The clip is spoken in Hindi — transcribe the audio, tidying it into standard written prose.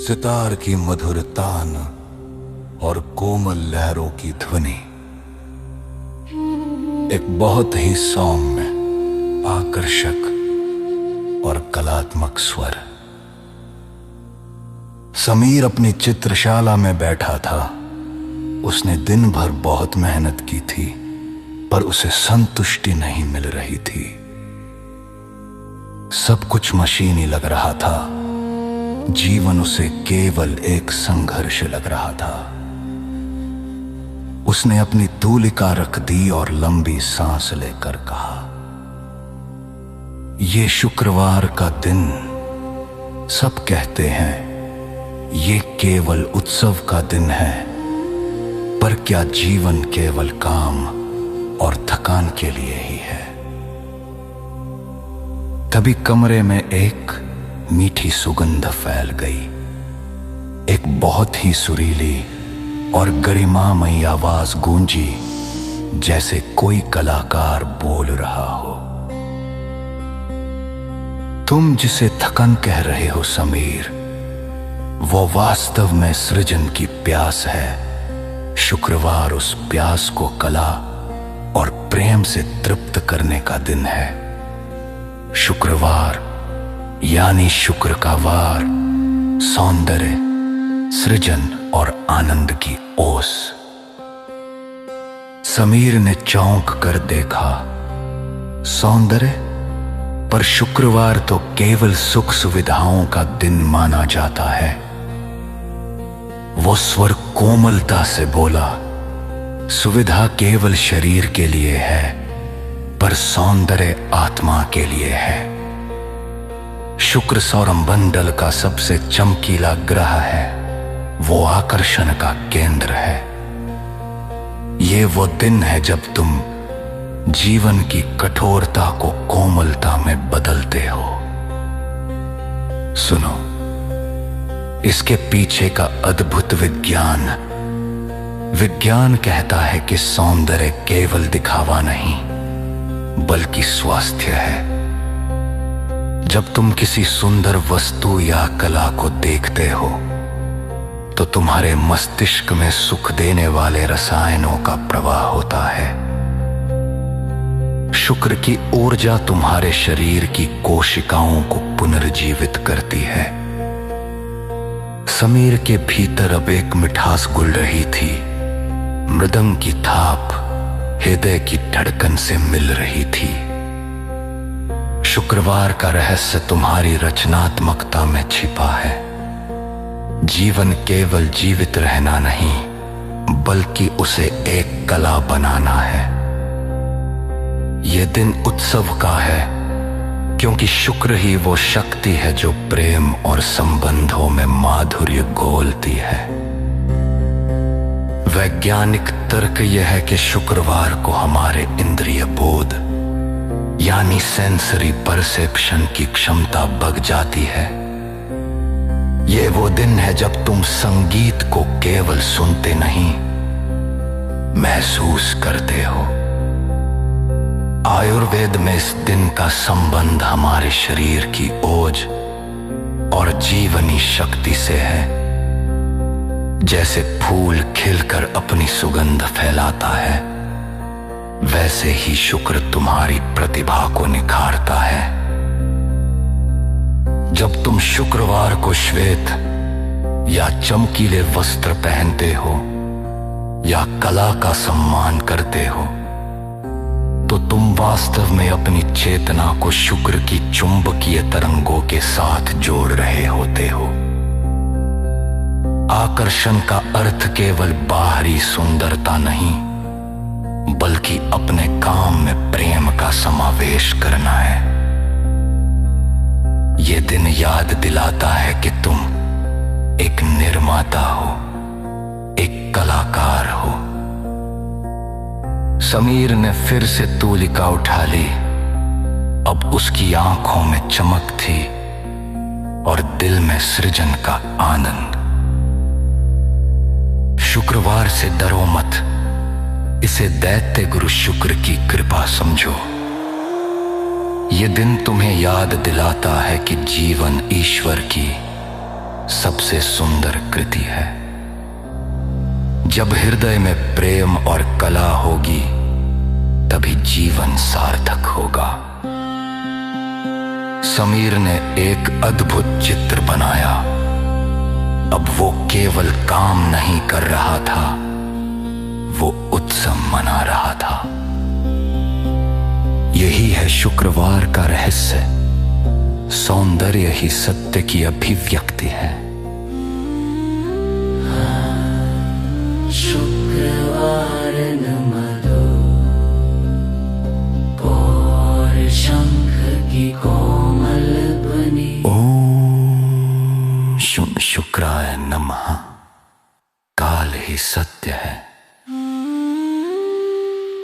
सितार की मधुर तान और कोमल लहरों की ध्वनि, एक बहुत ही सौम्य, आकर्षक और कलात्मक स्वर। समीर अपनी चित्रशाला में बैठा था। उसने दिन भर बहुत मेहनत की थी, पर उसे संतुष्टि नहीं मिल रही थी। सब कुछ मशीनी लग रहा था। जीवन उसे केवल एक संघर्ष लग रहा था। उसने अपनी तूलिका रख दी और लंबी सांस लेकर कहा, ये शुक्रवार का दिन, सब कहते हैं ये केवल उत्सव का दिन है, पर क्या जीवन केवल काम और थकान के लिए ही है? तभी कमरे में एक मीठी सुगंध फैल गई। एक बहुत ही सुरीली और गरिमामयी आवाज गूंजी, जैसे कोई कलाकार बोल रहा हो। तुम जिसे थकन कह रहे हो समीर, वो वास्तव में सृजन की प्यास है। शुक्रवार उस प्यास को कला और प्रेम से तृप्त करने का दिन है। शुक्रवार यानी शुक्र का वार, सौंदर्य, सृजन और आनंद की ओस। समीर ने चौंक कर देखा। सौंदर्य? पर शुक्रवार तो केवल सुख सुविधाओं का दिन माना जाता है। वो स्वर कोमलता से बोला, सुविधा केवल शरीर के लिए है, पर सौंदर्य आत्मा के लिए है। शुक्र सौरमंडल का सबसे चमकीला ग्रह है। वो आकर्षण का केंद्र है। ये वो दिन है जब तुम जीवन की कठोरता को कोमलता में बदलते हो। सुनो, इसके पीछे का अद्भुत विज्ञान कहता है कि सौंदर्य केवल दिखावा नहीं, बल्कि स्वास्थ्य है। जब तुम किसी सुंदर वस्तु या कला को देखते हो, तो तुम्हारे मस्तिष्क में सुख देने वाले रसायनों का प्रवाह होता है। शुक्र की ऊर्जा तुम्हारे शरीर की कोशिकाओं को पुनर्जीवित करती है। समीर के भीतर अब एक मिठास घुल रही थी। मृदंग की थाप हृदय की धड़कन से मिल रही थी। शुक्रवार का रहस्य तुम्हारी रचनात्मकता में छिपा है। जीवन केवल जीवित रहना नहीं, बल्कि उसे एक कला बनाना है। यह दिन उत्सव का है, क्योंकि शुक्र ही वो शक्ति है जो प्रेम और संबंधों में माधुर्य घोलती है। वैज्ञानिक तर्क यह है कि शुक्रवार को हमारे इंद्रिय बोध यानी सेंसरी परसेप्शन की क्षमता बढ़ जाती है। ये वो दिन है जब तुम संगीत को केवल सुनते नहीं, महसूस करते हो। आयुर्वेद में इस दिन का संबंध हमारे शरीर की ओज और जीवनी शक्ति से है। जैसे फूल खिलकर अपनी सुगंध फैलाता है, वैसे ही शुक्र तुम्हारी प्रतिभा को निखारता है। जब तुम शुक्रवार को श्वेत या चमकीले वस्त्र पहनते हो या कला का सम्मान करते हो, तो तुम वास्तव में अपनी चेतना को शुक्र की चुंबकीय तरंगों के साथ जोड़ रहे होते हो। आकर्षण का अर्थ केवल बाहरी सुंदरता नहीं, बल्कि अपने काम में प्रेम का समावेश करना है। यह दिन याद दिलाता है कि तुम एक निर्माता हो, एक कलाकार हो। समीर ने फिर से तूलिका उठा ली। अब उसकी आंखों में चमक थी और दिल में सृजन का आनंद। शुक्रवार से डरो मत, इसे दैत्य गुरु शुक्र की कृपा समझो। ये दिन तुम्हें याद दिलाता है कि जीवन ईश्वर की सबसे सुंदर कृति है। जब हृदय में प्रेम और कला होगी तभी जीवन सार्थक होगा। समीर ने एक अद्भुत चित्र बनाया। अब वो केवल काम नहीं कर रहा था, वो उत्सव मना रहा था। यही है शुक्रवार का रहस्य। सौंदर्य ही सत्य की अभिव्यक्ति है।